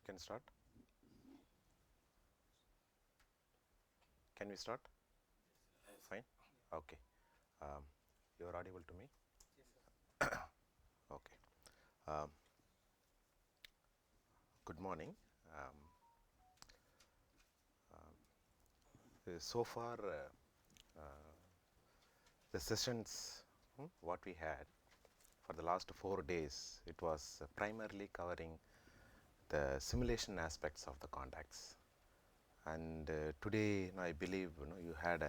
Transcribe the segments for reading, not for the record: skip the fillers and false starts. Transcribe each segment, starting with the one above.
Can start? Can we start? Fine. Okay. Um, you are audible to me? Okay. Um, good morning. Um, so far, the sessions what we had for the last 4 days, it was primarily covering the simulation aspects of the contacts. And today, I believe you had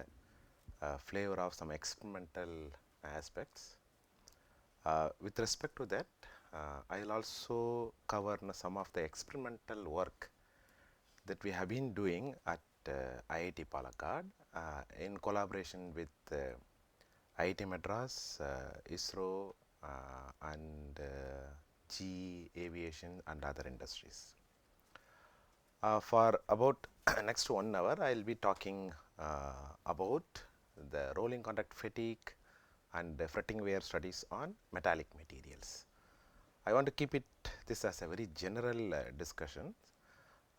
a flavor of some experimental aspects. With respect to that, I will also cover some of the experimental work that we have been doing at IIT Palakkad in collaboration with IIT Madras, ISRO, and GE Aviation and other industries. For about next 1 hour, I will be talking about the rolling contact fatigue and fretting wear studies on metallic materials. I want to keep this as a very general discussion,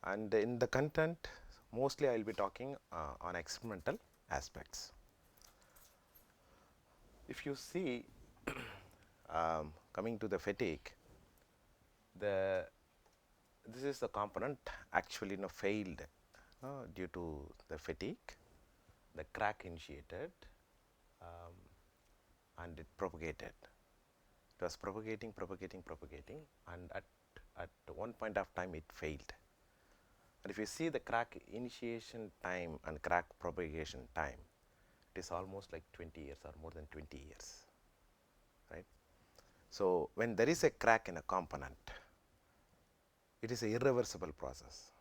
and in the content mostly I will be talking on experimental aspects. If you see coming to the fatigue, this is the component actually failed due to the fatigue. The crack initiated and it propagated. It was propagating, and at one point of time it failed. And if you see the crack initiation time and crack propagation time, it is almost like 20 years or more than 20 years, right? So when there is a crack in a component, it is an irreversible process.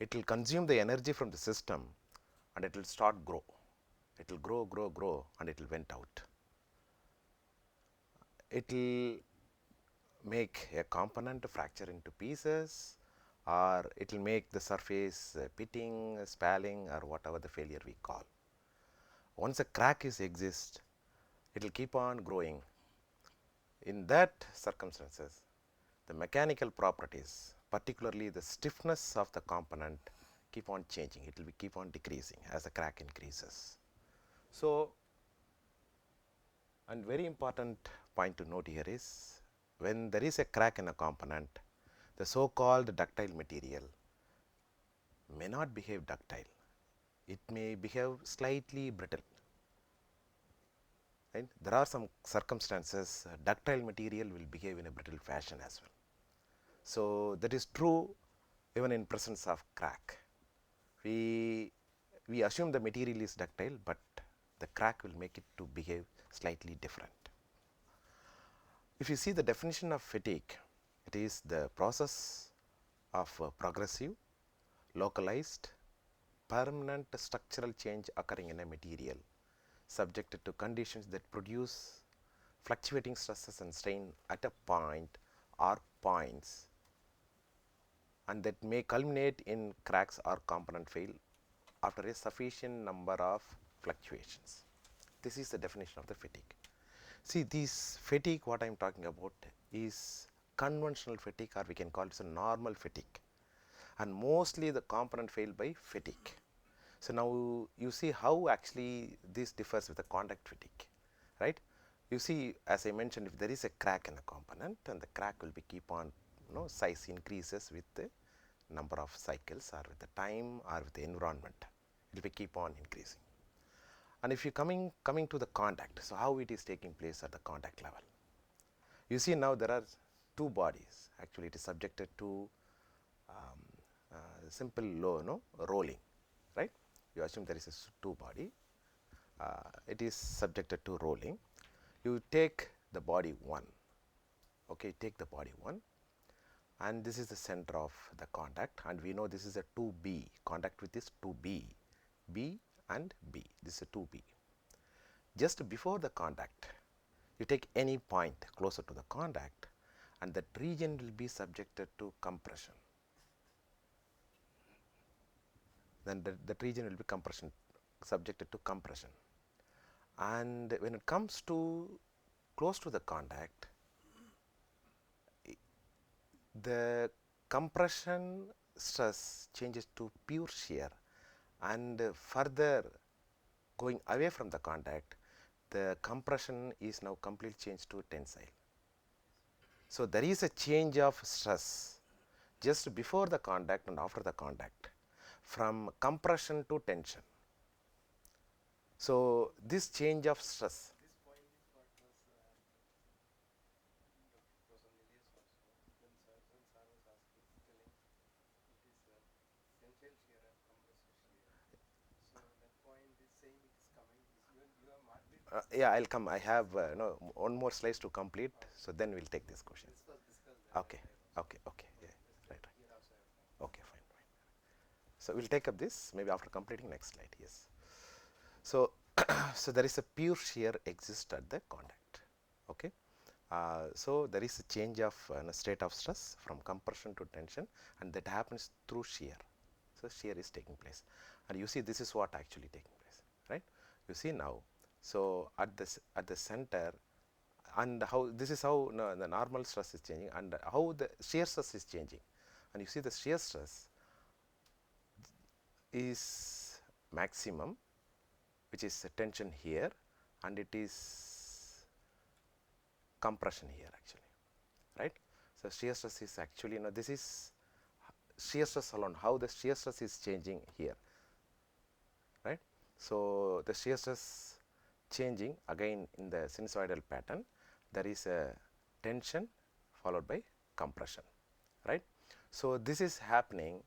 It will consume the energy from the system and it will start grow. It will grow, and it will vent out. It will make a component fracture into pieces, or it will make the surface pitting, spalling, or whatever the failure we call. Once a crack exists, it will keep on growing. In that circumstances, the mechanical properties, particularly the stiffness of the component, keep on changing. It will keep on decreasing as the crack increases. So, and very important point to note here is, when there is a crack in a component, the so called ductile material may not behave ductile. It may behave slightly brittle. Right? There are some circumstances ductile material will behave in a brittle fashion as well. So that is true even in presence of crack. We assume the material is ductile, but the crack will make it to behave slightly different. If you see the definition of fatigue, it is the process of progressive, localized, permanent structural change occurring in a material subjected to conditions that produce fluctuating stresses and strain at a point or points, and that may culminate in cracks or component fail after a sufficient number of fluctuations. This is the definition of the fatigue. See, this fatigue what I am talking about is conventional fatigue, or we can call it a normal fatigue, and mostly the component fail by fatigue. So now you see how actually this differs with the contact fatigue, right? You see, as I mentioned, if there is a crack in the component, and the crack will be keep on, size increases with the number of cycles, or with the time, or with the environment, it will keep on increasing. And if you coming to the contact, so how it is taking place at the contact level? You see now there are two bodies. Actually, it is subjected to simple rolling, right? You assume there is a two body. It is subjected to rolling. You take the body 1. Okay, take the body 1, and this is the center of the contact, and we know this is a 2B. Contact with this 2B, B and B. This is a 2B. Just before the contact, you take any point closer to the contact, and that region will be subjected to compression. Then that region will be subjected to compression. And when it comes to close to the contact, the compression stress changes to pure shear, and further going away from the contact, the compression is now completely changed to tensile. So there is a change of stress just before the contact and after the contact, from compression to tension. So this change of stress. This point is what was Professor Milius also when sir was asking, telling it is tensile shear and compressive shear. So that point is saying it is coming. You have marked it. Yeah, I'll come. I have no, one more slides to complete, so then we'll take this question. This was discussed that Okay, time also. okay, yeah, right, right. Here also I have time. Okay, fine, fine. So we'll take up this maybe after completing next slide. Yes. So, so there is a pure shear exists at the contact. Okay. So there is a change of state of stress from compression to tension, and that happens through shear. So shear is taking place, and you see this is what actually taking place, right? You see now. So at the center, and how this is how the normal stress is changing, and how the shear stress is changing, and you see the shear stress is maximum, which is tension here, and it is compression here actually, right? So shear stress is actually, this is shear stress alone, how the shear stress is changing here, right? So the shear stress changing again in the sinusoidal pattern, there is a tension followed by compression, right? So this is happening,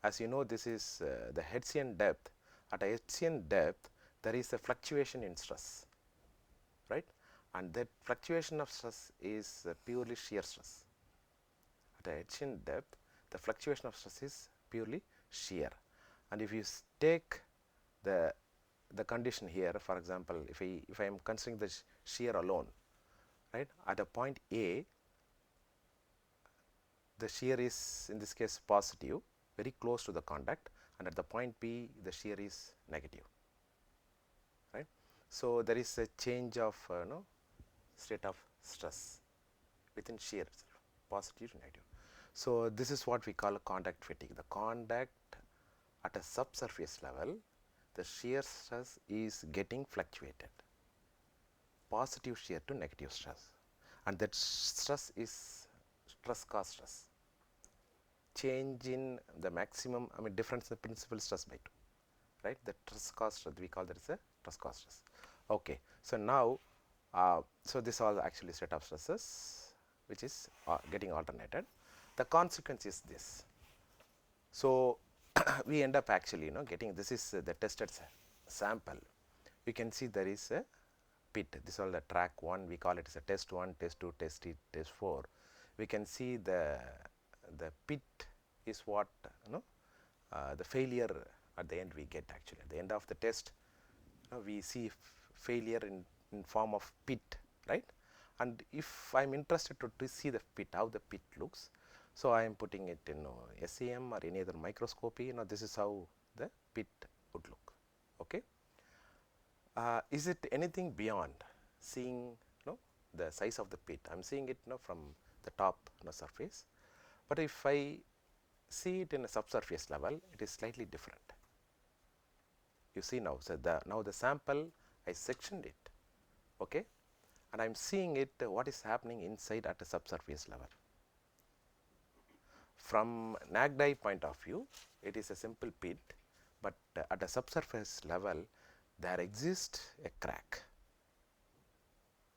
as you know, this is the Hertzian depth. At a Hertzian depth, there is a fluctuation in stress, right? And that fluctuation of stress is purely shear stress. At a Hertzian depth, the fluctuation of stress is purely shear. And if you take the condition here, for example, if I am considering the shear alone, right, at a point A, the shear is in this case positive, very close to the contact, and at the point B, the shear is negative, right? So there is a change of state of stress within shear itself, positive to negative. So this is what we call contact fatigue. The contact at a subsurface level, the shear stress is getting fluctuated, positive shear to negative stress, and that stress is stress cause stress. Change in the maximum, difference in the principal stress by 2, right? The stress cause stress, we call that as a stress cause stress. Okay, so now, so this all actually set of stresses which is getting alternated. The consequence is this. So we end up actually getting, this is the tested sample. We can see there is a pit. This is all the track 1, we call it as a test 1, test 2, test 3, test 4. We can see the pit is what the failure at the end we get actually. At the end of the test, we see failure in form of pit, right? And if I am interested to see the pit, how the pit looks, so I am putting it in SEM or any other microscopy, this is how the pit would look, okay? Is it anything beyond seeing the size of the pit? I am seeing it from the top surface, but if I see it in a subsurface level, it is slightly different. You see now, so now the sample, I sectioned it, okay, and I am seeing it what is happening inside at a subsurface level. From naked eye point of view, it is a simple pit, but at a subsurface level, there exists a crack,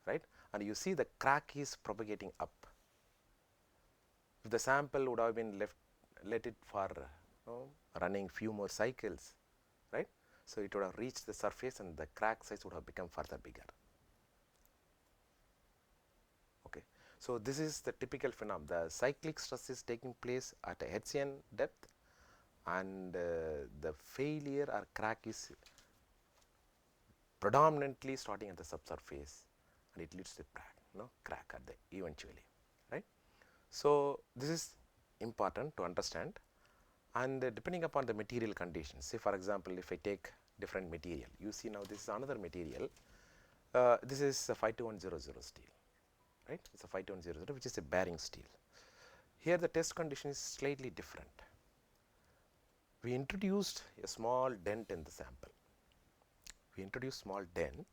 right? And you see the crack is propagating up. If the sample would have been let it for running few more cycles, right? So it would have reached the surface and the crack size would have become further bigger. Okay. So this is the typical phenomenon. The cyclic stress is taking place at a Hertzian depth, and the failure or crack is predominantly starting at the subsurface, and it leads to crack at the eventually, right? So this is important to understand, and depending upon the material conditions, say for example, if I take different material, you see now this is another material, this is a 52100 steel, right? It's a 52100 which is a bearing steel. Here the test condition is slightly different. We introduced a small dent in the sample. We introduce small dent,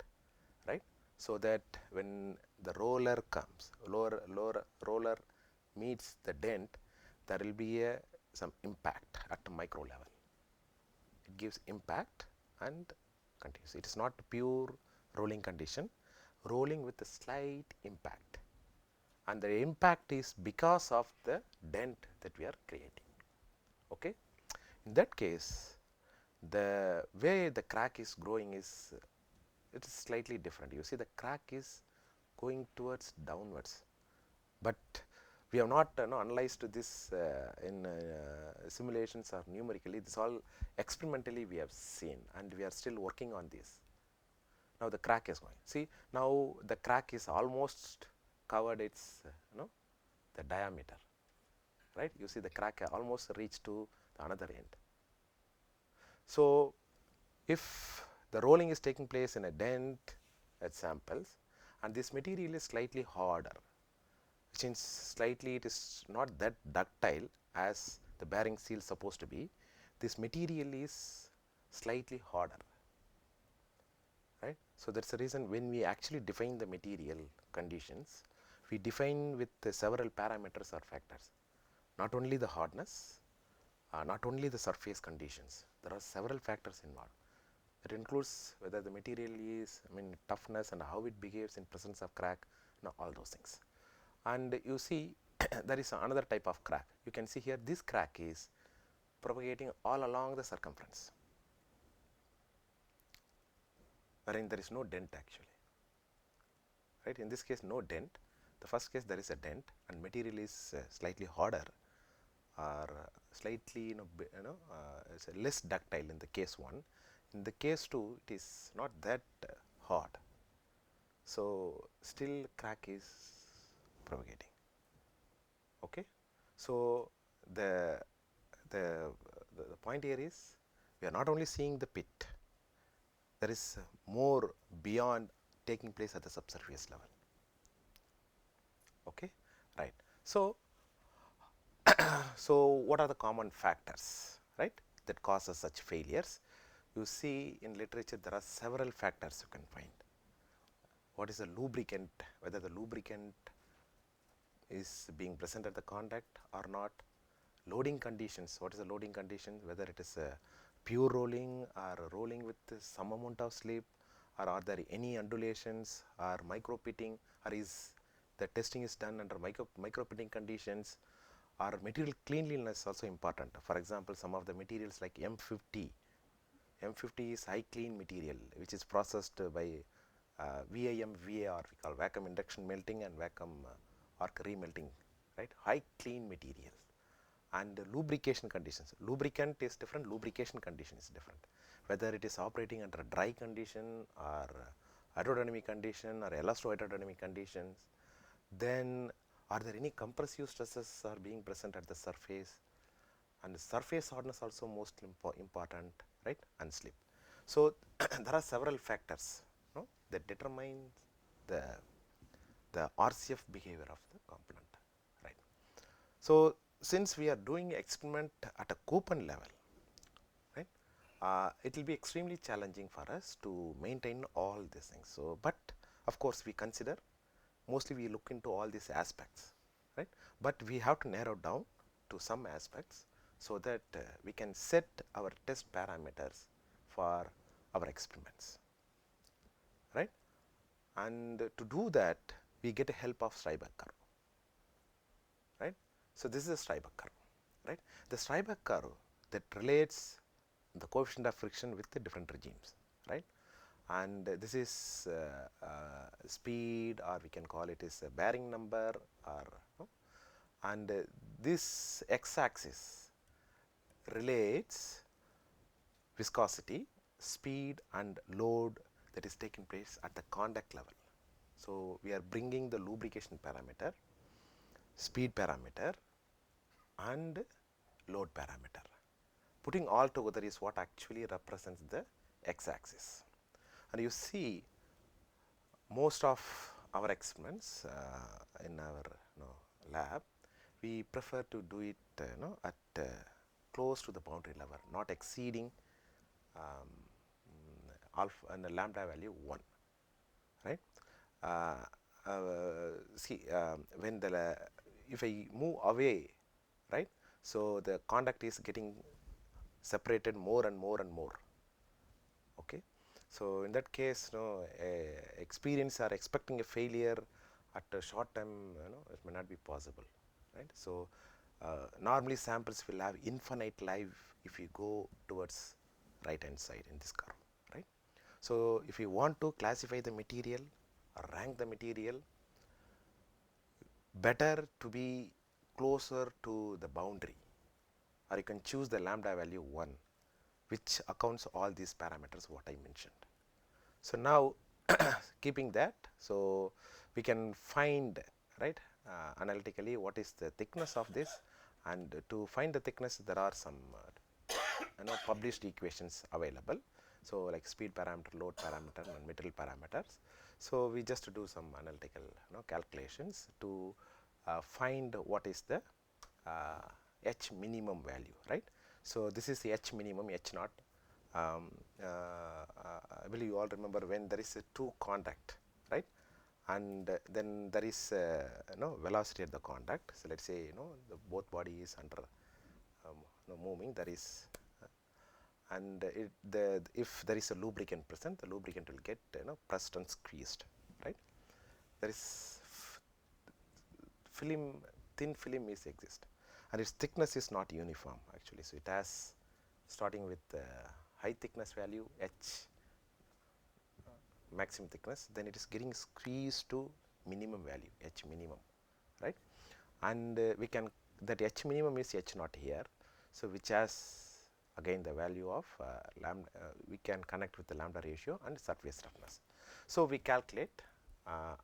right? So that when the roller comes, roller meets the dent, there will be some impact at a micro level. It gives impact and continues. It is not pure rolling condition, rolling with a slight impact, and the impact is because of the dent that we are creating. Okay, in that case, the way the crack is growing is it is slightly different. You see the crack is going towards downwards, but we have not analyzed this in simulations or numerically. This all experimentally we have seen, and we are still working on this. Now the crack is going. See, now the crack is almost covered its the diameter, right? You see the crack almost reached to the another end. So if the rolling is taking place in a dent at samples, and this material is slightly harder, which means slightly it is not that ductile as the bearing seal is supposed to be, this material is slightly harder, right? So that's the reason when we actually define the material conditions, we define with several parameters or factors, not only the hardness, not only the surface conditions. There are several factors involved. It includes whether the material is, toughness and how it behaves in presence of crack, all those things. And you see there is another type of crack. You can see here this crack is propagating all along the circumference, wherein there is no dent actually, right? In this case no dent. The first case there is a dent and material is slightly harder or slightly it's less ductile in the case 1. In the case 2 it is not that hard, so still crack is propagating. Okay, so the point here is we are not only seeing the pit, there is more beyond taking place at the subsurface level. Okay, right. So so what are the common factors, right, that causes such failures? You see in literature there are several factors you can find. What is the lubricant, whether the lubricant is being present at the contact or not. Loading conditions, what is the loading condition, whether it is pure rolling or rolling with some amount of slip, or are there any undulations or micro pitting, or is the testing is done under micro pitting conditions, or material cleanliness also important. For example, some of the materials like M50 is high clean material which is processed by VIM, VAR, we call vacuum induction melting and vacuum arc remelting, right? High clean material. And lubrication conditions, lubricant is different, lubrication condition is different, whether it is operating under a dry condition or hydrodynamic condition or elasto-hydrodynamic conditions. Then are there any compressive stresses are being present at the surface, and the surface hardness also most important, right, and slip. So there are several factors that determine the RCF behavior of the component, right. So since we are doing experiment at a coupon level, right, it will be extremely challenging for us to maintain all these things. So but of course we consider, mostly we look into all these aspects, right, but we have to narrow down to some aspects so that we can set our test parameters for our experiments, right. And to do that we get a help of Streiber curve, right. So this is a Streiber curve, right. The Streiber curve that relates the coefficient of friction with the different regimes, right. And this is speed, or we can call it as a bearing number, or and this x-axis relates viscosity, speed and load that is taking place at the contact level. So we are bringing the lubrication parameter, speed parameter and load parameter. Putting all together is what actually represents the x-axis. And you see most of our experiments in our lab, we prefer to do it at close to the boundary level, not exceeding um, alpha and lambda value 1, right? uh, See, when the if I move away, right, so the conduct is getting separated more and more and more. Okay, so in that case, experience or expecting a failure at a short time, it may not be possible, right? So normally samples will have infinite life if you go towards right hand side in this curve, right? So if you want to classify the material or rank the material, better to be closer to the boundary, or you can choose the lambda value 1, which accounts all these parameters what I mentioned. So now keeping that, so we can find, right, analytically what is the thickness of this, and to find the thickness there are some published equations available. So like speed parameter, load parameter and material parameters. So we just do some analytical calculations to find what is the H minimum value, right? So this is the H minimum, H naught. I believe you all remember when there is a two contact, right? And then there is velocity at the contact. So let's say the both body is under moving, there is and if there is a lubricant present, the lubricant will get pressed and squeezed, right? There is film, thin film is exist, and its thickness is not uniform actually. So it has starting with high thickness value H maximum thickness, then it is getting squeezed to minimum value H minimum, right? And we can, that H minimum is H naught here, so which has again the value of lambda, we can connect with the lambda ratio and surface roughness. So we calculate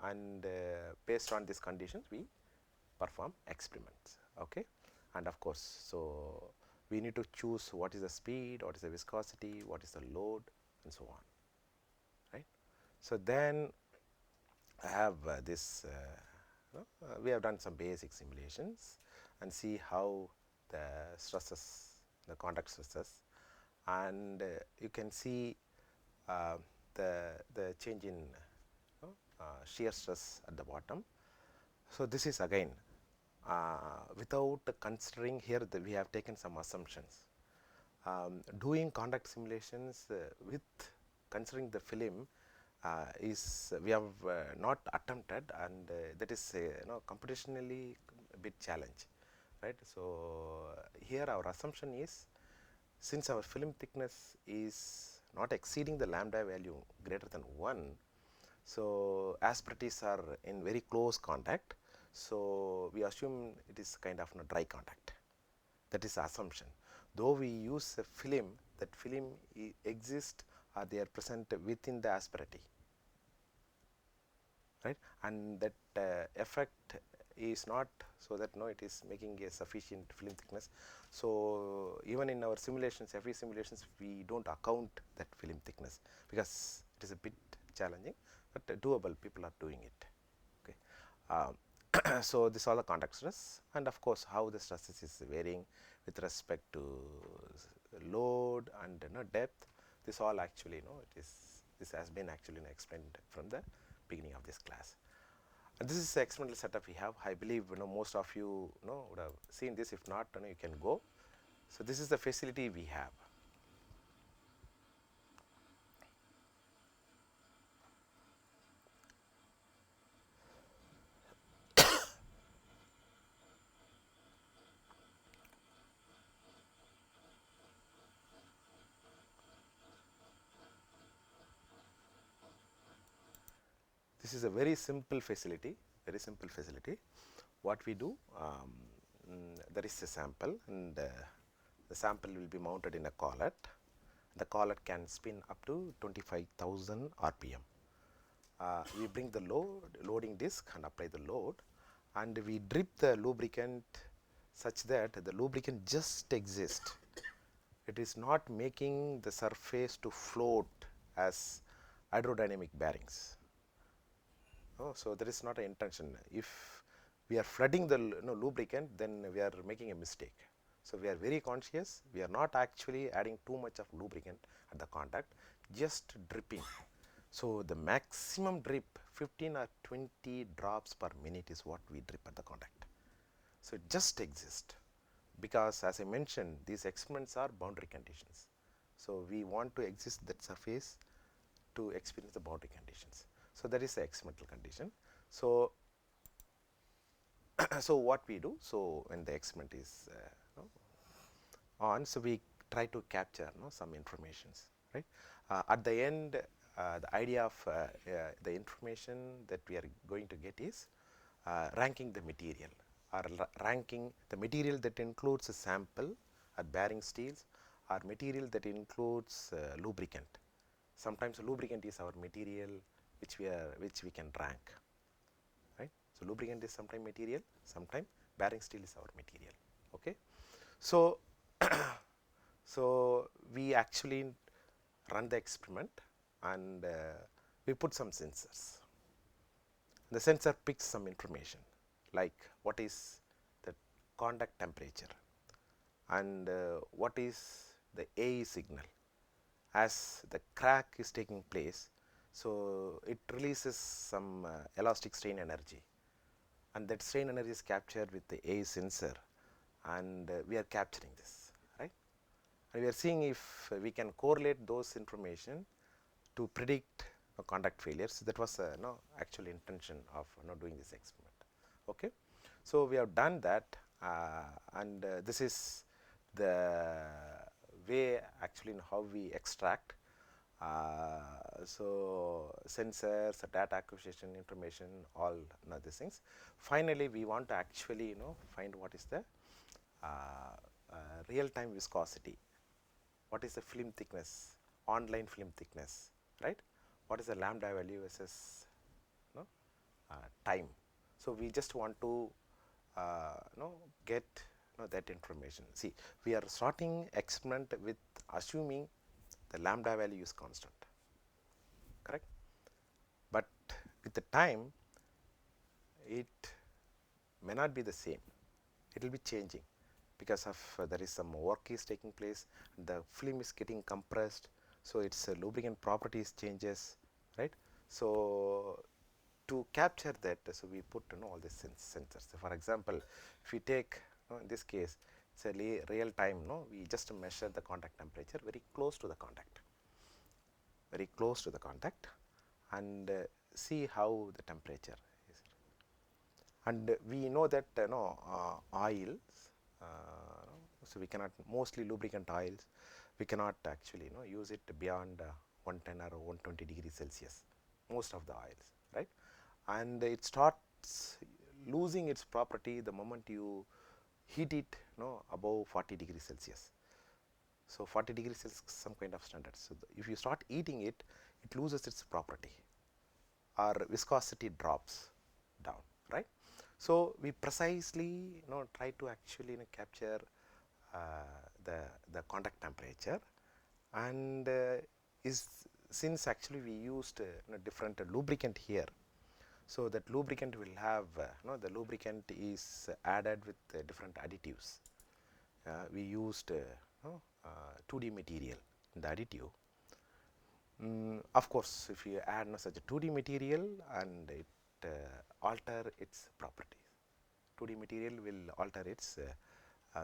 and based on these conditions we perform experiments, okay? And of course, so we need to choose what is the speed, what is the viscosity, what is the load, and so on, right? So then I have this we have done some basic simulations and see how the stresses, the contact stresses, and you can see uh, the change in shear stress at the bottom. So this is again without considering here we have taken some assumptions. Doing contact simulations with considering the film is we have not attempted, and that is computationally a bit challenge, right? So here our assumption is, since our film thickness is not exceeding the lambda value greater than 1, so asperities are in very close contact, so we assume it is kind of dry contact. That is the assumption. Though we use a film, that film exists or they are present within the asperity, right? And that effect is not so that it is making a sufficient film thickness. So even in our simulations, every simulations we don't account that film thickness because it is a bit challenging, but doable. People are doing it. Okay. So this all the contact stress, and of course how the stresses is varying with respect to load and depth. This all actually this has been actually explained from the beginning of this class. And this is the experimental setup we have. I believe most of you would have seen this. If not, you can go. So this is the facility we have. This is a very simple facility, very simple facility. What we do, there is a sample, and the sample will be mounted in a collet. The collet can spin up to 25,000 RPM. We bring the loading disc and apply the load, and we drip the lubricant such that the lubricant just exists. It is not making the surface to float as aerodynamic bearings. Oh, so there is not an intention. If we are flooding the lubricant, then we are making a mistake. So we are very conscious, we are not actually adding too much of lubricant at the contact, just dripping. So the maximum drip 15 or 20 drops per minute is what we drip at the contact. So it just exists because, as I mentioned, these experiments are boundary conditions. So we want to exist that surface to experience the boundary conditions. So that is the experimental condition. So so what we do, so when the experiment is on, so we try to capture some informations, right? At the end, the idea of the information that we are going to get is ranking the material, or ranking the material that includes a sample or bearing steels, or material that includes lubricant. Sometimes lubricant is our material which we can rank, right? So lubricant is sometime material, sometime bearing steel is our material. Okay, so so we actually run the experiment, and we put some sensors. The sensor picks some information like what is the contact temperature, and what is the AE signal as the crack is taking place. So it releases some elastic strain energy, and that strain energy is captured with the AE sensor, and we are capturing this, right? And we are seeing if we can correlate those information to predict contact failures. That was no actual intention of doing this experiment. Okay, so we have done that, and this is the way actually in how we extract. So sensors, data acquisition, information, all these things. Finally, we want to actually find what is the real-time viscosity, what is the film thickness, online film thickness, right? What is the lambda value versus time. So we just want to get that information. See, we are starting experiment with assuming the lambda value is constant, correct? But with the time, it may not be the same. It will be changing because of there is some work is taking place, the film is getting compressed, so its lubricant properties changes, right? So to capture that, so we put all these sensors. So for example, if we take in this case, it's a real time, we just measure the contact temperature very close to the contact, very close to the contact, and see how the temperature is. And we know that oils, so we cannot, mostly lubricant oils, we cannot actually use it beyond 110 or 120 degrees Celsius, most of the oils, right? And it starts losing its property the moment you heat it above 40 degrees Celsius. So 40 degrees is some kind of standard. So if you start eating it, it loses its property, or viscosity drops down, right? So we precisely try to actually capture the contact temperature, and is since actually we used different lubricant here, so that lubricant will have the lubricant is added with different additives. We used 2D material in the additive. Of course, if you add such a 2D material, and it alter its properties, 2D material will alter its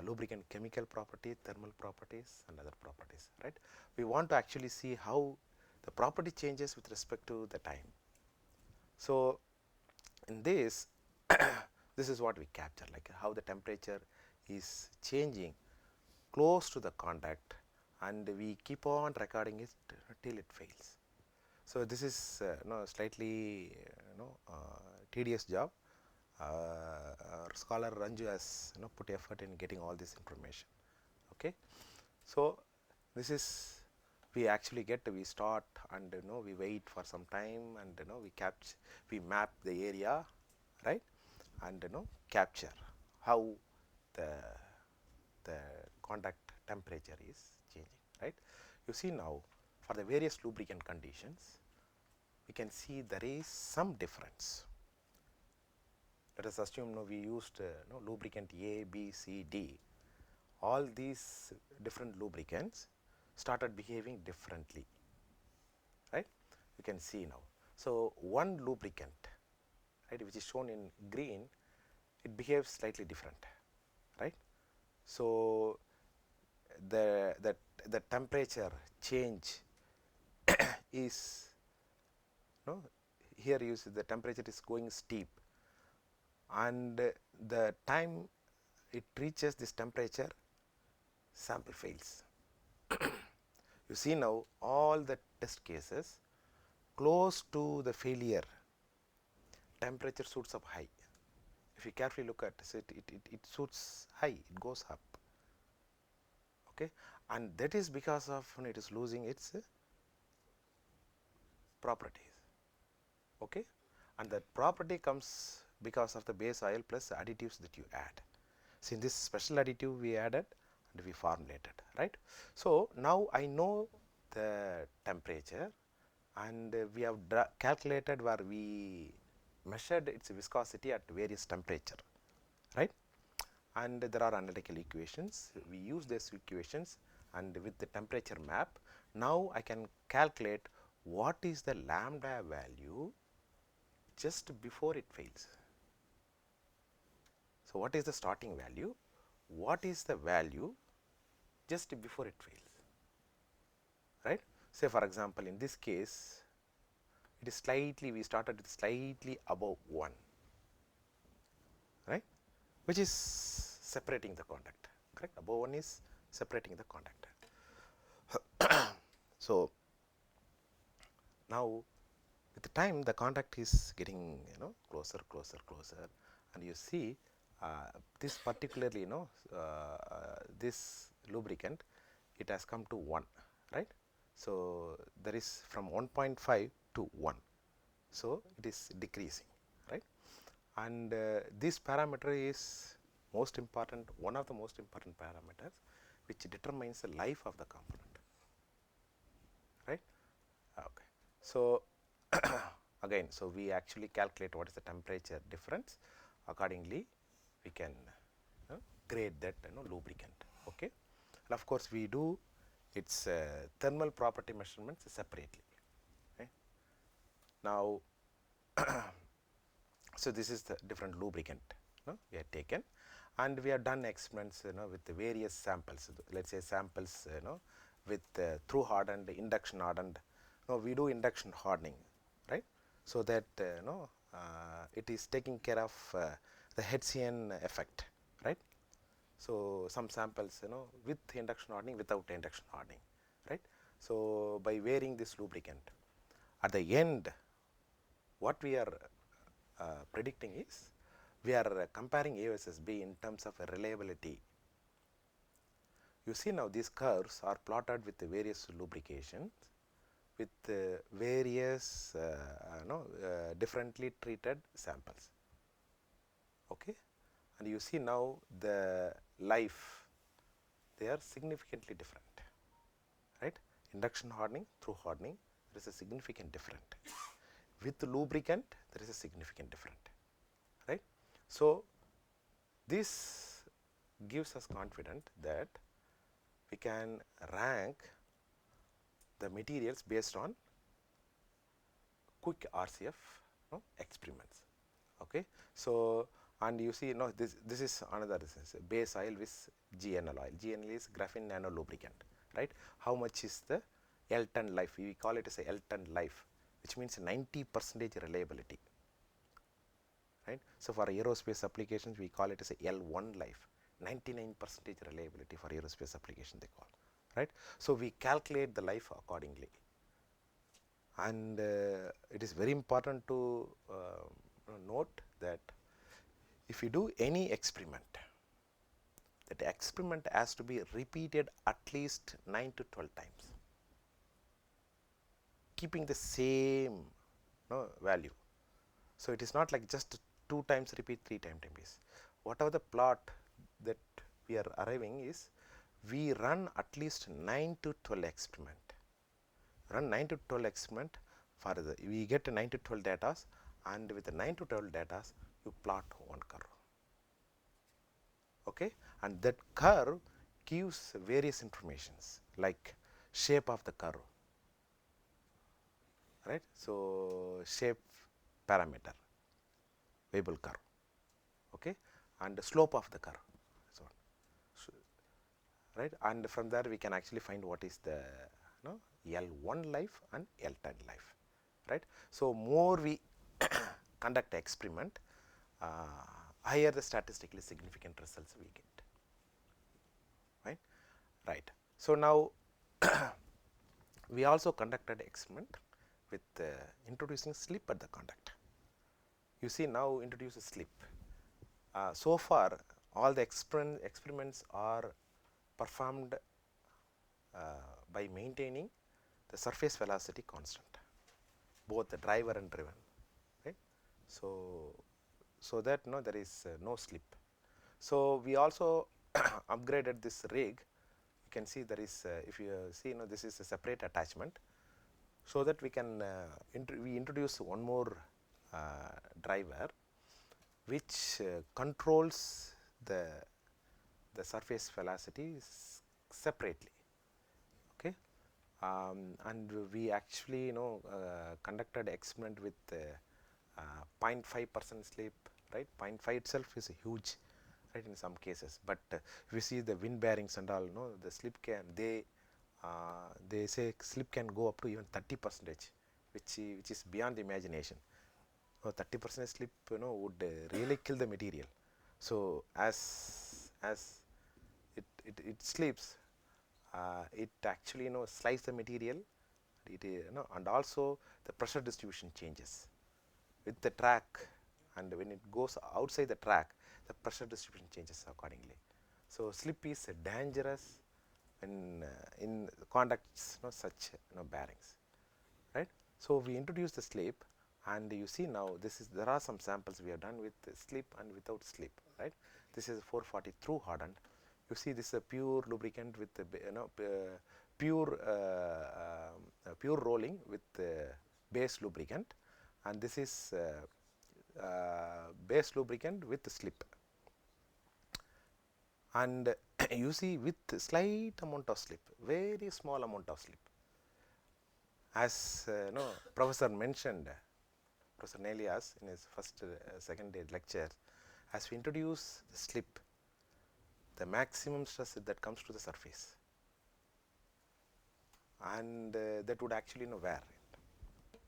lubricant chemical properties, thermal properties, and other properties, right? We want to actually see how the property changes with respect to the time. So in this this is what we capture, like how the temperature is changing close to the contact, and we keep on recording it till it fails. So this is slightly tedious job. Our scholar Ranju has put effort in getting all this information. Okay, so this is, we actually get, we start, and we wait for some time, and we map the area, right, and capture how the the contact temperature is changing, right? You see now, for the various lubricant conditions, we can see there is some difference. Let us assume we used lubricant A, B, C, D. All these different lubricants started behaving differently, right? You can see now. So one lubricant, right, which is shown in green, it behaves slightly different, right? So the the temperature change is, no, here you see the temperature is going steep, and the time it reaches this temperature, sample fails. You see now all the test cases close to the failure, temperature shoots up high. If you carefully look at it, it shoots high, it goes up. Okay, and that is because of it is losing its properties. Okay, and that property comes because of the base oil plus additives that you add. So in this special additive we added and we formulated, right? So now I know the temperature, and we have calculated where we measured its viscosity at various temperature, right? And there are analytical equations. We use these equations, and with the temperature map, now I can calculate what is the lambda value just before it fails. So what is the starting value? What is the value just before it fails, right? Say for example, in this case, it is slightly, we started with slightly above 1, right, which is separating the contact, correct? Above 1 is separating the contact. So now with the time the contact is getting closer, and you see this particularly this lubricant, it has come to 1, right? So there is from 1.5 to 1, so it is decreasing, right? And this parameter is most important, one of the most important parameters which determines the life of the component, right? Okay, so again, so we actually calculate what is the temperature difference. Accordingly, we can grade that lubricant. Okay, and of course we do its thermal property measurements separately. Okay? Now, so this is the different lubricant we have taken, and we have done experiments with the various samples. Let's say samples with through hardened, induction hardened. We do induction hardening, right? So that it is taking care of the Hertzian effect, right? So some samples with induction hardening, without induction hardening, right? So by varying this lubricant, at the end, what we are predicting is, we are comparing A versus B in terms of reliability. You see now these curves are plotted with the various lubrications, with various differently treated samples. Okay, and you see now the life, they are significantly different, right? Induction hardening, through hardening, there is a significant different. With lubricant, there is a significant different, right? So this gives us confidence that we can rank the materials based on quick RCF experiments. Okay, so and you see this is another base oil with GNL oil. GNL is graphene nano lubricant, right? How much is the L10 life? We call it as a L10 life, which means 90% reliability, right? So for aerospace applications, we call it as a L1 life, 99% reliability for aerospace application they call, right? So we calculate the life accordingly, and it is very important to note that if you do any experiment, that experiment has to be repeated at least 9 to 12 times, keeping the same value. So it is not like just 2 times repeat, 3 times repeat. Whatever the plot that we are arriving is, we run at least 9 to 12 experiment. Run 9 to 12 experiment for we get 9 to 12 data, and with the 9 to 12 data you plot one curve. Okay, and that curve gives various informations like shape of the curve, right? So shape parameter, variable curve, okay, and the slope of the curve, so, right, and from there we can actually find what is the L1 life and L10 life, right? So more we conduct experiment, higher the statistically significant results we get, right? Right. So now we also conducted experiment with introducing slip at the contact. You see, now introduce a slip. So far all the experiments are performed by maintaining the surface velocity constant, both the driver and driven, right? So that there is no slip. So we also upgraded this rig. You can see there is, if you see, this is a separate attachment, so that we can we introduce one more driver which controls the surface velocity separately. Okay, and we actually conducted experiment with 0.5% slip, right? 0.5 itself is huge, right, in some cases, but if you see the wind bearings and all, the slip can, they say slip can go up to even 30%, which is beyond the imagination. 30% slip would really kill the material. So as it slips, it actually slice the material, and also the pressure distribution changes with the track, and when it goes outside the track, the pressure distribution changes accordingly. So slip is dangerous in contacts such bearings, right? So we introduce the slip, and you see now there are some samples we have done with slip and without slip, right? This is 440 through hardened. You see this is a pure lubricant with the pure rolling with base lubricant, and this is base lubricant with slip. And you see with slight amount of slip, very small amount of slip, as Professor mentioned, Professor Nelias in his first second day lecture, as we introduce the slip, the maximum stress that comes to the surface, and that would actually wear it,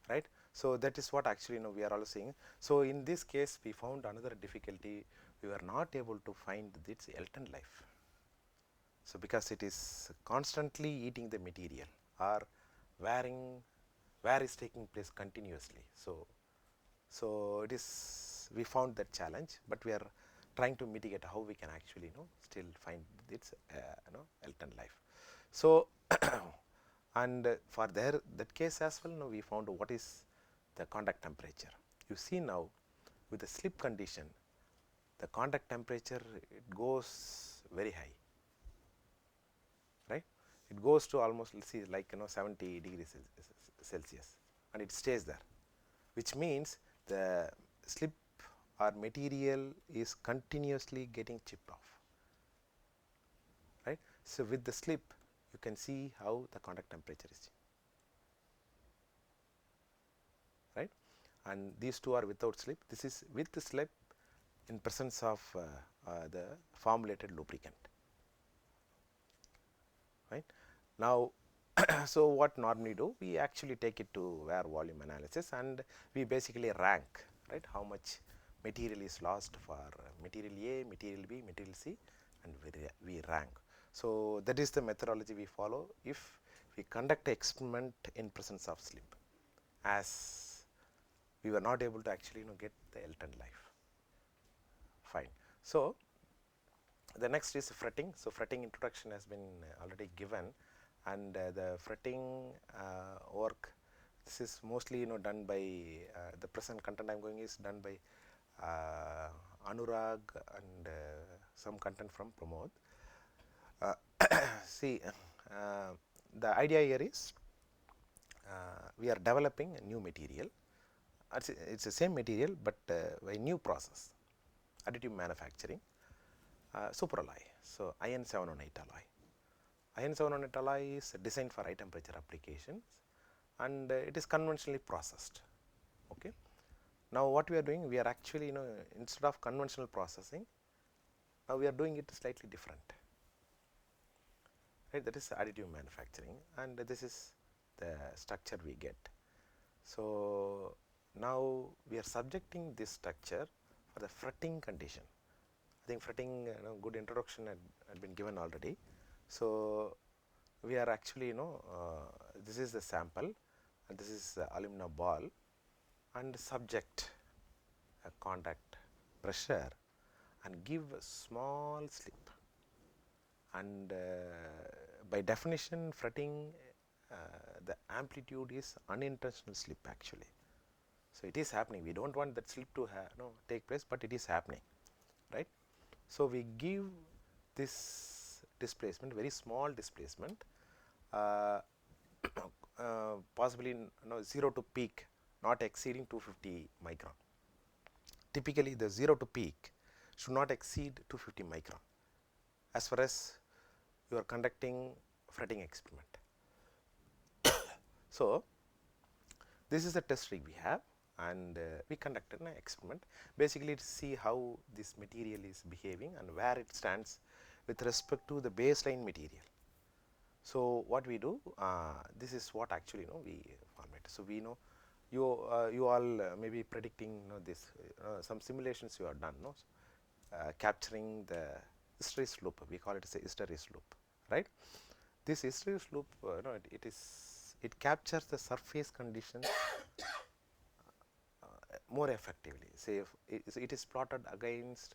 right? So that is what actually we are all seeing. So in this case we found another difficulty, we were not able to find its Elton life. So because it is constantly eating the material, or wear is taking place continuously. So it is, we found that challenge, but we are trying to mitigate how we can actually still find its Elton life. So and for that case as well, we found what is the contact temperature. You see now with the slip condition, the contact temperature, it goes very high, right? It goes to almost, let's see, like 70 degrees Celsius, and it stays there, which means the slip or material is continuously getting chipped off, right? So with the slip you can see how the contact temperature is, right? And these two are without slip. This is with the slip in presence of the formulated lubricant, right? Now so what normally do, we actually take it to wear volume analysis, and we basically rank, right, how much material is lost for material A, material B, material C, and we rank. So that is the methodology we follow if we conduct an experiment in presence of slip, as we were not able to actually get the Elton life. Fine. So the next is fretting. So fretting introduction has been already given, and the fretting work, this is mostly done by the present content I am going is done by Anurag and some content from Pramod. See, the idea here is we are developing a new material. It's the same material, but by new process. additive manufacturing, superalloy. So iron 718 alloy. Iron 718 alloy is designed for high temperature applications, and it is conventionally processed. Okay. Now what we are doing, we are actually, instead of conventional processing, now we are doing it slightly different. Right, that is additive manufacturing, and this is the structure we get. So now we are subjecting this structure for the fretting condition. I think fretting, good introduction had been given already. So we are actually, this is the sample, and this is the alumina ball, and subject a contact pressure and give a small slip. And by definition, fretting, the amplitude is unintentional slip actually. So it is happening. We don't want that slip to take place, but it is happening, right? So we give this displacement, very small displacement, possibly 0 to peak, not exceeding 250 micron. Typically, the 0 to peak should not exceed 250 micron as far as you are conducting fretting experiment. So this is the test rig we have, and we conducted an experiment basically to see how this material is behaving and where it stands with respect to the baseline material. So what we do, this is what actually we format. So we know you all may be predicting this, some simulations you have done, capturing the hysteresis loop. We call it as a hysteresis loop, right? This hysteresis loop, it captures the surface conditions more effectively. Say if it is plotted against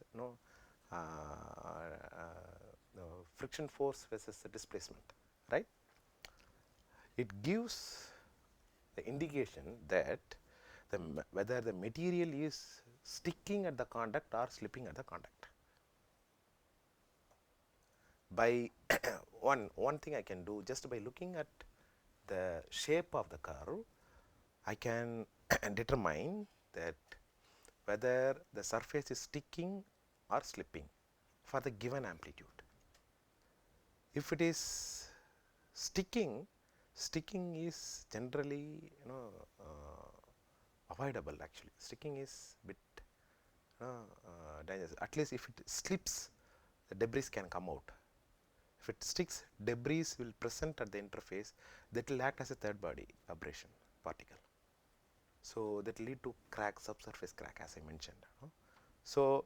friction force versus the displacement, right? It gives the indication that whether the material is sticking at the contact or slipping at the contact. By one thing I can do, just by looking at the shape of the curve, I can determine that whether the surface is sticking or slipping for the given amplitude. If it is sticking is generally avoidable actually. Sticking is bit dangerous. At least if it slips, the debris can come out. If it sticks, debris will present at the interface that will act as a third body abrasion particle. So that will lead to crack, subsurface crack, as I mentioned. So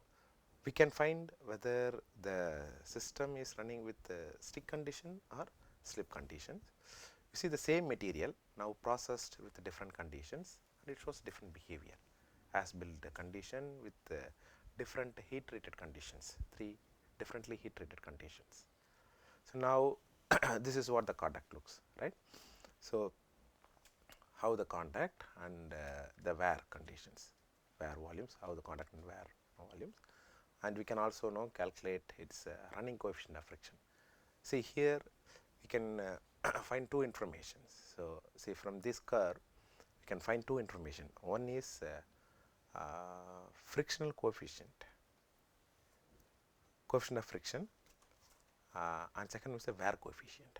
we can find whether the system is running with the stick condition or slip conditions. You see the same material now processed with different conditions, and it shows different behavior as built condition with different heat treated conditions, 3 differently heat treated conditions. So now this is what the contact looks, right? So how the contact and the wear conditions, wear volumes, how the contact and wear volumes, and we can also calculate its running coefficient of friction. See here we can find two informations. So see from this curve we can find two information. One is frictional coefficient of friction, and second is the wear coefficient.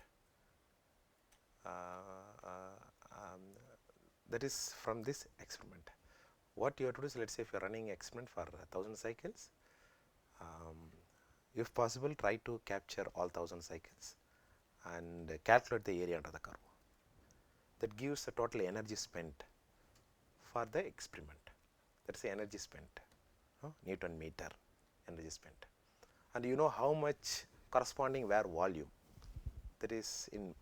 That is from this experiment. What you have to do is, let's say if you are running experiment for 1000 cycles, if possible try to capture all 1000 cycles and calculate the area under the curve. That gives the total energy spent for the experiment. That is the energy spent, Newton meter energy spent, and you know how much corresponding wear volume, that is in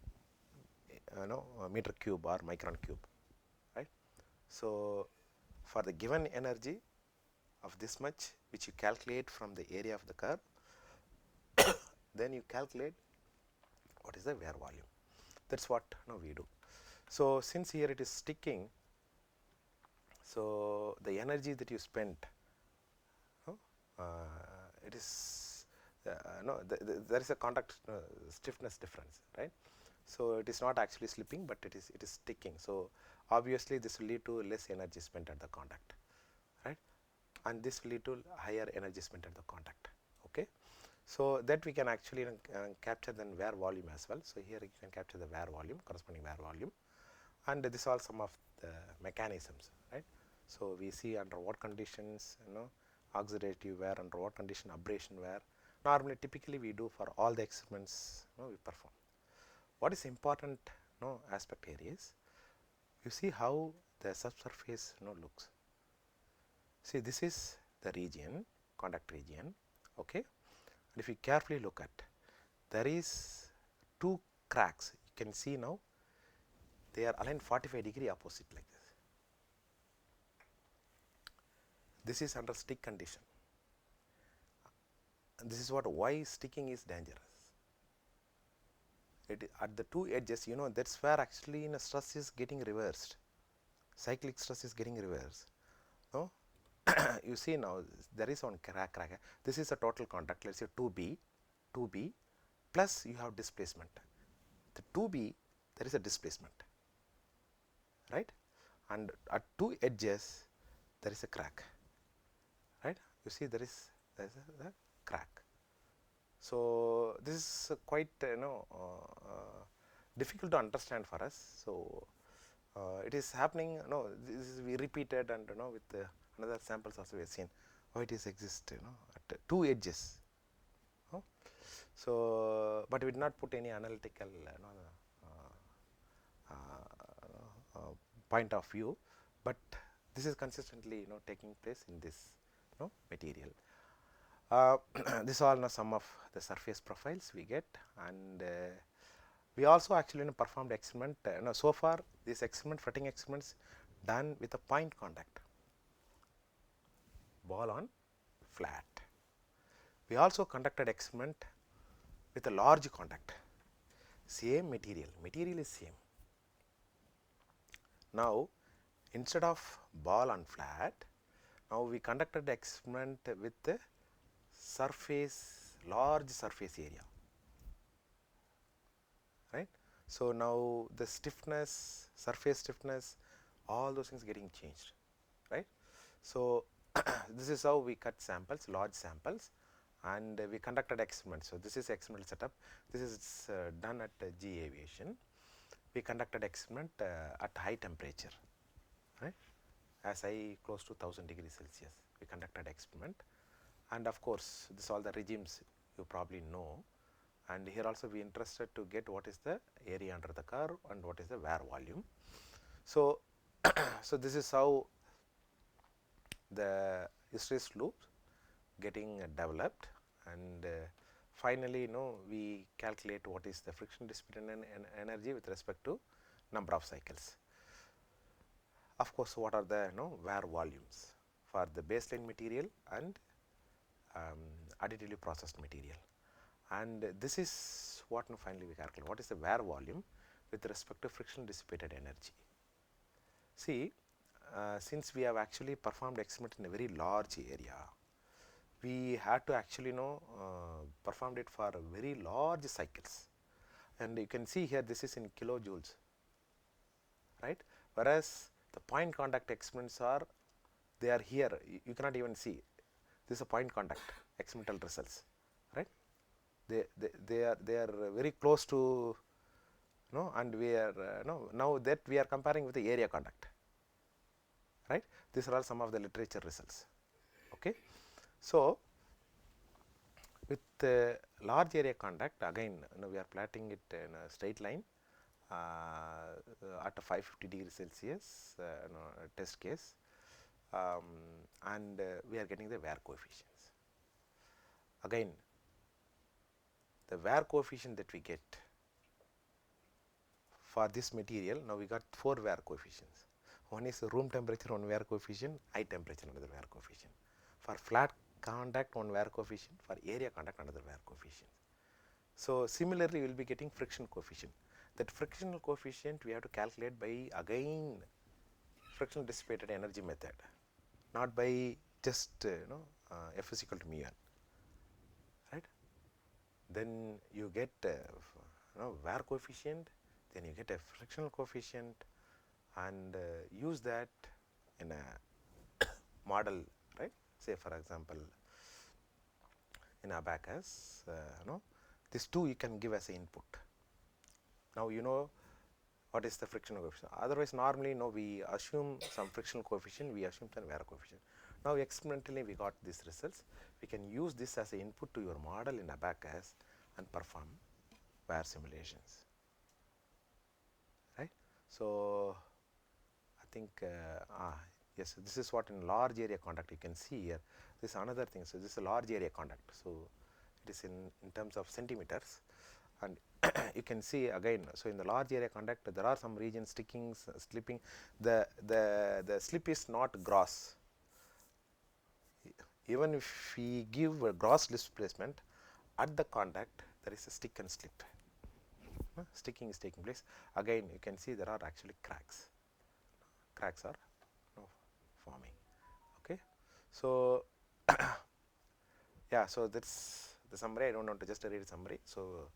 meter cube or micron cube, right? So for the given energy of this much, which you calculate from the area of the curve, then you calculate what is the wear volume. That's what we do. So since here it is sticking, so the energy that you spent, it is there is a contact stiffness difference, right? So it is not actually slipping, but it is sticking. So obviously this will lead to less energy spent at the contact, right? and this will lead to higher energy spent at the contact. Okay, so that we can actually capture then wear volume as well. So here you can capture the wear volume, corresponding wear volume, and this are some of the mechanisms, right? So we see under what conditions, oxidative wear, under what condition abrasion wear. Normally, typically we do for all the experiments, we perform. What is important, aspect here is, you see how the subsurface, looks. See, this is the region, contact region, okay. And if you carefully look at, there is two cracks. You can see now they are aligned 45-degree opposite like this. This is under stick condition. And this is what why sticking is dangerous. It at the two edges, that's where actually stress is getting reversed. Cyclic stress is getting reversed. No, you see now there is one crack. This is a total contact. Let's say 2b plus you have displacement. The 2b there is a displacement, right? And at two edges there is a crack, right? You see there is a crack. So this is quite difficult to understand for us. So it is happening. This is we repeated, and with another samples also we have seen how it is exist. At two edges. So, but we did not put any analytical point of view, but this is consistently taking place in this material. This all some of the surface profiles we get, and we also actually performed experiment. So far this experiment, fretting experiments done with a point contact, ball on flat. We also conducted experiment with a large contact, same material is same. Now instead of ball on flat, now we conducted experiment with the large surface area, right? So now the stiffness, surface stiffness, all those things getting changed, right? So this is how we cut samples, large samples, and we conducted experiments. So this is experimental setup. This is done at G Aviation. We conducted experiment at high temperature, right? As high close to 1000 degrees Celsius. We conducted experiment, and of course this all the regimes you probably know. And here also we interested to get what is the area under the curve and what is the wear volume. So so this is how the hysteresis loop getting developed, and finally we calculate what is the friction dissipated energy with respect to number of cycles. Of course, what are the wear volumes for the baseline material and additively processed material, and this is what finally we calculate what is the wear volume with respect to friction dissipated energy. See, since we have actually performed experiment in a very large area, we had to actually performed it for very large cycles, and you can see here this is in kilojoules, right? Whereas the point contact experiments they are here, you cannot even see. This is a point contact experimental results, right? They are very close to and we are now that we are comparing with the area contact, right? These are all some of the literature results. Okay, so with large area contact, again we are plotting it in a straight line at a 550 degrees Celsius test case, and we are getting the wear coefficients. Again, the wear coefficient that we get for this material, now we got 4 wear coefficients. One is room temperature, one wear coefficient, high temperature, another wear coefficient. For flat contact, one wear coefficient, for area contact, another wear coefficient. So similarly, we will be getting friction coefficient. That frictional coefficient we have to calculate by again friction dissipated energy method, not by just F is equal to mu n, right? Then you get wear coefficient, then you get a frictional coefficient, and use that in a model, right? say for example in abacus, these two you can give as an input. Now you know what is the frictional coefficient. Otherwise, normally we assume some frictional coefficient, we assume some wear coefficient. Now experimentally we got these results. We can use this as an input to your model in abacus and perform wear simulations, right? So I think yes, this is what in large area contact you can see here. This is another thing. So this is a large area contact. So it is in terms of centimeters, and you can see again. So in the large area contact, there are some regions sticking, slipping. The slip is not gross. Even if we give a gross displacement at the contact, there is a stick and slip. Sticking is taking place. Again, you can see there are actually cracks. Cracks are forming. Okay, so yeah, so that's the summary. I don't want to just read a summary. So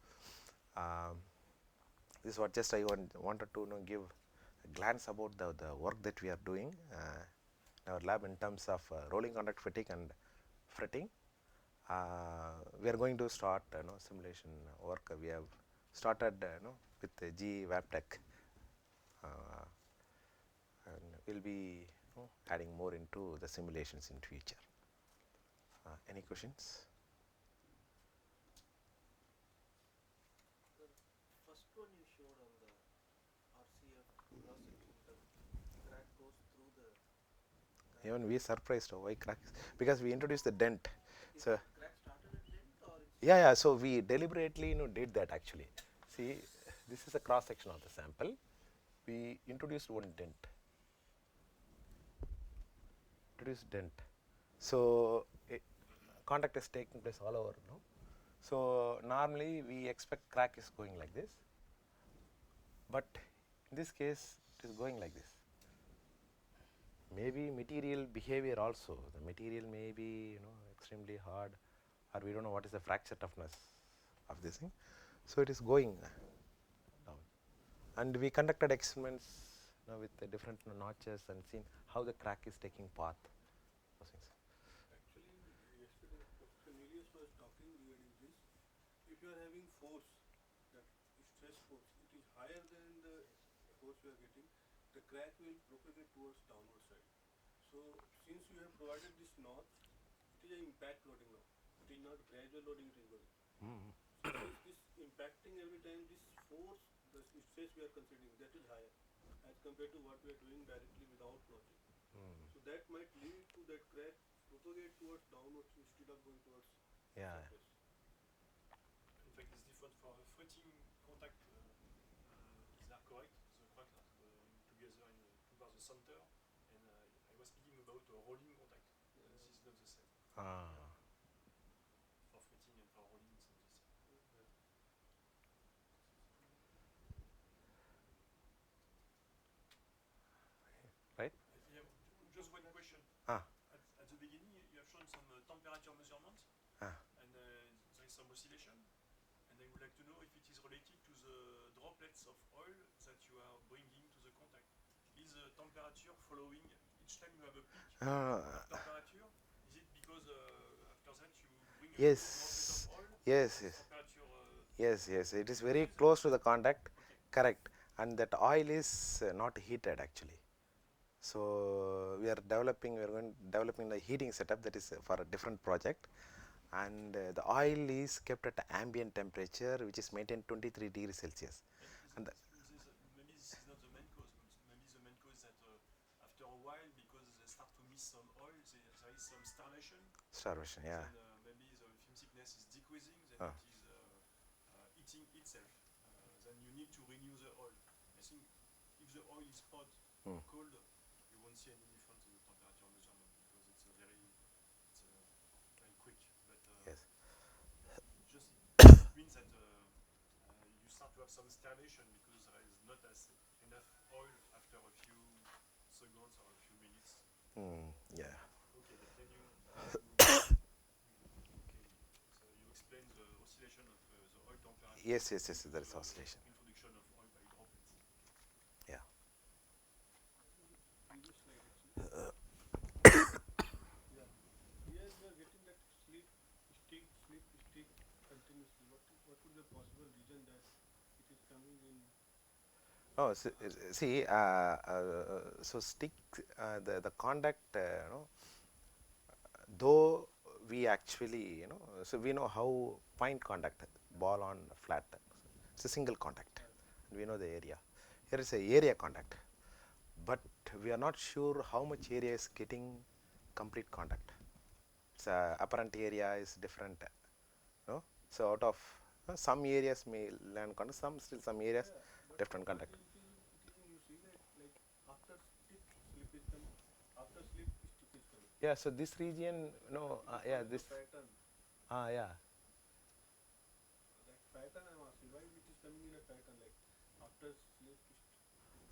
this is what just I wanted to give a glance about the work that we are doing in our lab in terms of rolling contact fatigue and fretting. We are going to start simulation work. We have started with the G WebTech, and we'll be adding more into the simulations in future. Any questions? The first one you showed on the RCF cross section, the crack goes through the Even we surprised why cracks, because we introduced the dent. Is So the crack started at dent or it's yeah, so we deliberately did that actually. See, this is a cross section of the sample. We introduced one dent. So contact is taking place all over. So normally we expect crack is going like this, but in this case it is going like this. Maybe material behavior also. The material may be extremely hard, or we don't know what is the fracture toughness of this thing. So it is going down, and we conducted experiments with the different notches and seen how the crack is taking path. Those things. Actually, yesterday Professor Nelius was talking regarding this. If you are having force, that stress force, it is higher than the force you are getting, the crack will propagate towards downward side. So since you have provided this notch, it is an impact loading now. It is not gradual loading, it is going. So since this impacting every time, this force, the stress we are considering, that is higher as compared to what we are doing directly without notching. So that might lead to that crack propagate towards downwards instead of going towards Yeah. surface. In fact, it's different for a fretting contact. Is that correct? The cracks are going together towards the center, and I was speaking about a rolling contact. This is not the same. For fretting and for rolling, it's not the same. Right? Yeah, just one question. Ah. At the beginning, you have shown some temperature measurements, and there is some oscillation. And I would like to know if it is related to the droplets of oil that you are bringing to the contact. Is the temperature following each time you have a peak of temperature? Is it because after that you bring a Yes. droplet of oil? Yes. The temperature. Yes. It is very close to the contact. Okay. Correct. And that oil is not heated actually. So we are developing the heating setup that is for a different project, and the oil is kept at ambient temperature, which is maintained 23 degrees Celsius. And Maybe this is not the main cause. Maybe the main cause is that after a while, because they start to miss some oil, there is some starvation. Starvation, yeah. Then maybe the film thickness is decreasing, then it is eating itself. Then you need to renew the oil. I think if the oil is hot or cold, you won't see any difference in the temperature measurement because it's very quick. But Yes. just it means that you start to have some starvation because there is not enough oil after a few seconds or a few minutes. Yeah. Okay, but then okay, so you explain the oscillation of the oil temperature. Yes. There is oscillation. Introduction of oil by droplets. Yeah. Previous slide actually. Yeah. Oh, see, so stick the contact, though we actually, so we know how point contact, ball on flat, it's a single contact, and we know the area. Here is a area contact, but we are not sure how much area is getting complete contact. It's apparent area is different, no? So out of some areas may land contact, some areas different contact. Yeah, so this region, no, yeah, this, yeah.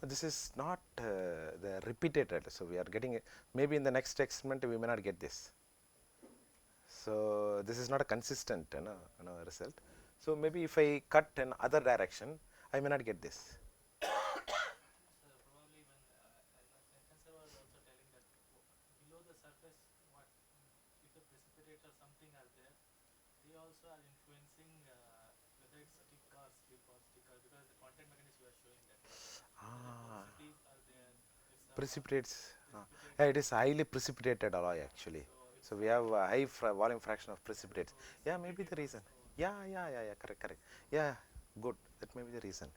This is not the repeated, so we are getting it. Maybe in the next experiment we may not get this. So this is not a consistent, result. So maybe if I cut in other direction, I may not get this. Probably when Sir was also telling that below the surface, what if the precipitates or something are there, they also are influencing whether it's stick or slip or sticker, because the contact mechanism you are showing that porosities are there. Precipitates. Yeah, it is highly precipitated alloy actually. So we have a high volume fraction of precipitates. Yeah, maybe the reason. Yeah, correct, correct. Yeah, good. That may be the reason.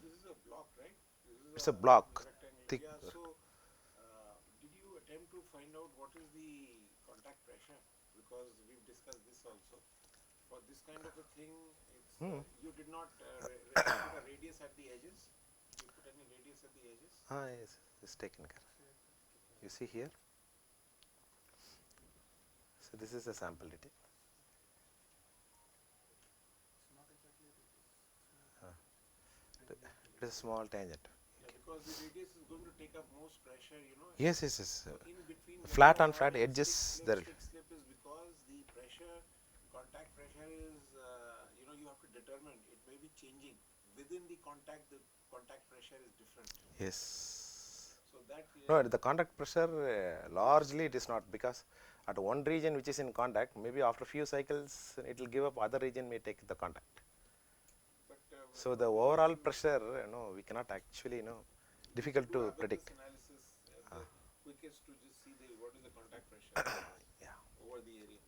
This is a block, right? This is It's a block, rectangle. thick. Yeah. So, did you attempt to find out what is the contact pressure? Because we've discussed this also. For this kind of a thing, it's you did not put a radius at the edges. You put any radius at the edges? Yes, it's taken care. You see here. So this is a sample detail. It is a small tangent. Yeah, because the radius is going to take up most pressure, Yes. So in between, Flat on flat edges. stick slip is because the pressure, contact pressure is, you have to determine. It may be changing within the contact pressure is different. Yes. So that No, the contact pressure largely it is not, because at one region which is in contact, maybe after few cycles it will give up, other region may take the contact. But So the overall pressure, we cannot actually, difficult to predict. analysis, the quickest to just see what is the contact pressure Yeah. over the area.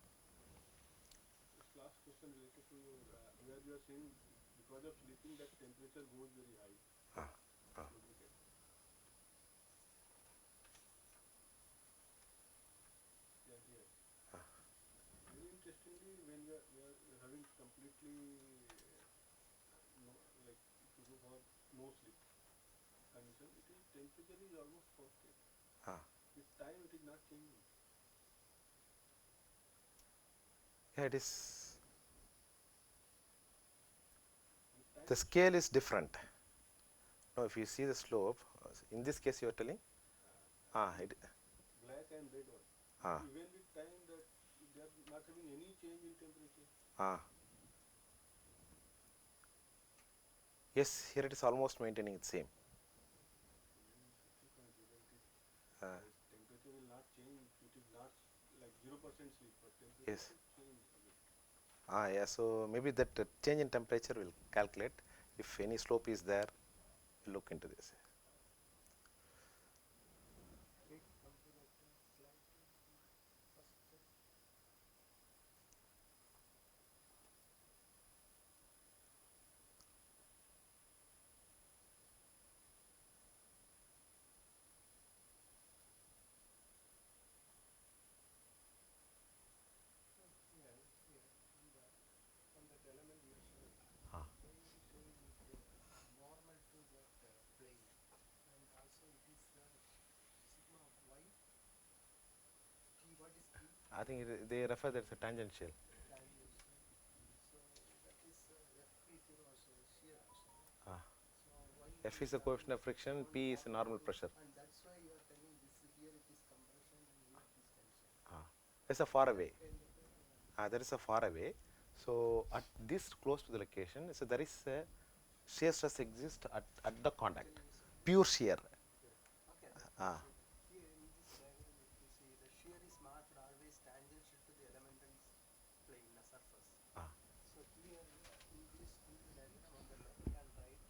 This last question related to where you are saying because of slipping that temperature goes very high. Yeah, here. Very interestingly, when we are having completely like to go for no slip condition, it is temperature is almost constant. With time, it is not changing. Yeah, it is. The scale is different. Now, if you see the slope, in this case you are telling, it, Black and red one. Even with time, that they are not having any change in temperature. Yes, here it is almost maintaining the same. Temperature will not change. It is not like 0% sleep, but temperature Yes. will change a bit. Yeah, so maybe that change in temperature will calculate. If any slope is there, we'll look into this. From that element you are showing, showing normal to that plane, and also it is sigma of y. T, what is T? I think they refer that as a tangential. Tangential. So that is F is also shear also. So y F is the coefficient of friction, P is the normal pressure. and that's why you are telling this here it is compression and here it is tension. It's a far away. Kind of There is a far away. So at this close to the location, so there is a shear stress exists at the contact, pure shear. okay. Here in this diagram, if you see, the shear is marked always tangential to the elemental plane, the surface. So here in this diagram on the left hand right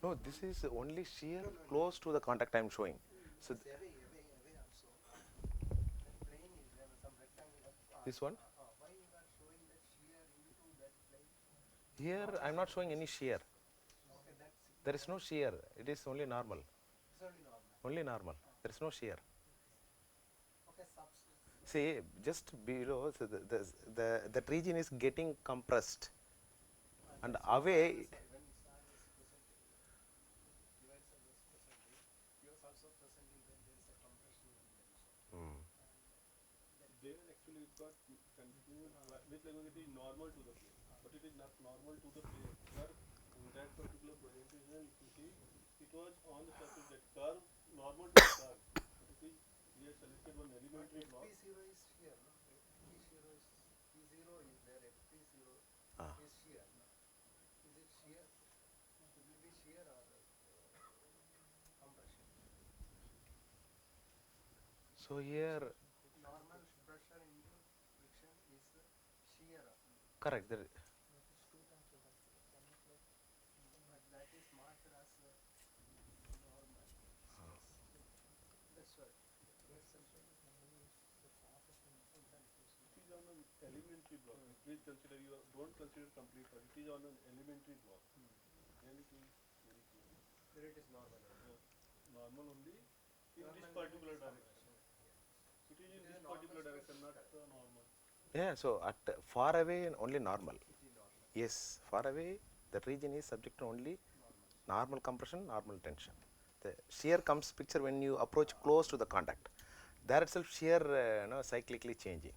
No, this is only shear close to the contact I am showing. So It's away also. That plane is there, some rectangular part. this one? Why you are showing that shear into that plane? Here I am not showing any shear. Okay, that's There is no shear. It is only normal. it's only normal. Only normal. There is no shear. Okay, substance. See, just below, so that region is getting compressed, and away. When SAR is presenting, divides was presenting, he was also presenting that there is a compression and tension. There actually it got confused with like it is normal to the plane, but it is not normal to the plane. Where in that particular presentation, if you see, it was on the surface that curve normal to the curve, but it is we have selected one elementary block. FP0 is shear, no? FP0 is P0 is there. FP0 Ah. is shear. No? Is it shear? It will be shear or compression. So here, Normal pressure into friction is shear. correct. There, But that is marked as normal. That's what. It is on an elementary block. Please consider don't consider complete, but it is on an elementary block. Then it is very clear. There it is normal. Normal only in Normal this limit particular is direction. compression. It is in It is this a normal particular direction, not stress. normal. yeah. So at far away only normal. It is normal. Yes, far away that region is subject to only normal compression, normal tension. The shear comes picture when you approach close to the contact. There itself shear cyclically changing.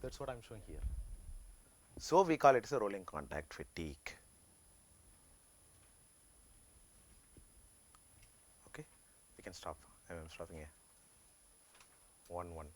That's what I am showing here. So we call it as a rolling contact fatigue. Okay, we can stop. I am stopping here. 1-1.